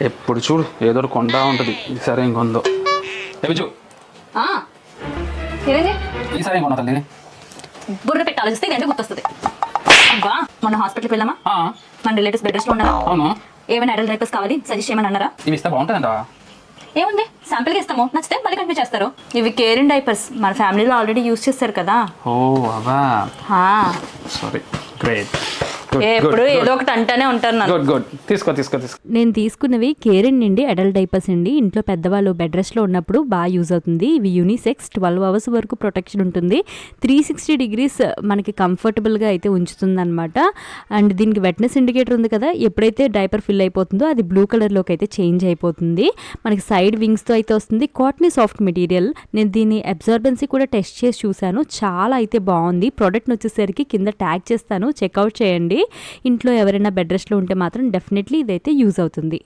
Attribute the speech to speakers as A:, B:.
A: ఎప్పుడు చూడు ఏదో ఒకటి కొంటా ఉంటుంది. ఈసారి ఏం కొందో తెచ్చు. ఈసారి ఏం కొన్నా తల్లి?
B: బుర్ర పెట్టి ఆలోచిస్తే ఇదంటే గుర్తొస్తుంది. అబ్బా మొన్న హాస్పిటల్కి వెళ్ళామా, మన రిలేటివ్స్ బెడ్ రెస్ట్ లో ఉన్నారా?
A: అవును.
B: ఏమైనా అడల్ట్ డైపర్స్ కావాలి సజెస్ట్ చేయమని అన్నారా?
A: ఇవి ఇస్తే బాగుంటుందంట.
B: ఏముంది శాంపిల్గా ఇస్తాము, నచ్చితే మళ్ళీ కంటిన్యూ చేస్తారు. ఇవి కేరింగ్ డైపర్స్ మన ఫ్యామిలీలో ఆల్రెడీ యూజ్ చేస్తారు కదా.
A: ఓ అవా, సారీ. గ్రేట్.
B: ఎప్పుడు ఏదో ఒకటి అంటానే ఉంటారు.
A: గుడ్ తీసుకో.
C: నేను తీసుకున్నవి కేరిన్ నుండి అడల్ట్ డైపర్స్ అండి. ఇంట్లో పెద్దవాళ్ళు బెడ్ రెస్ట్లో ఉన్నప్పుడు బాగా యూజ్ అవుతుంది. ఇవి యూనిసెక్స్, 12 hours వరకు ప్రొటెక్షన్ ఉంటుంది. 360 degrees మనకి కంఫర్టబుల్గా అయితే ఉంచుతుంది అనమాట. అండ్ దీనికి వెట్నెస్ ఇండికేటర్ ఉంది కదా, ఎప్పుడైతే డైపర్ ఫిల్ అయిపోతుందో అది బ్లూ కలర్లోకి అయితే చేంజ్ అయిపోతుంది. మనకి సైడ్ వింగ్స్తో అయితే వస్తుంది. కాటనీ సాఫ్ట్ మెటీరియల్. నేను దీని అబ్జార్బెన్సీ కూడా టెస్ట్ చేసి చూశాను, చాలా అయితే బాగుంది. ప్రోడక్ట్ని వచ్చేసరికి కింద ట్యాగ్ చేస్తాను, చెక్అవుట్ చేయండి. ఇంట్లో ఎవరైనా బెడ్ రెస్ట్లో ఉంటే మాత్రం డెఫినెట్లీ ఇదైతే యూజ్ అవుతుంది.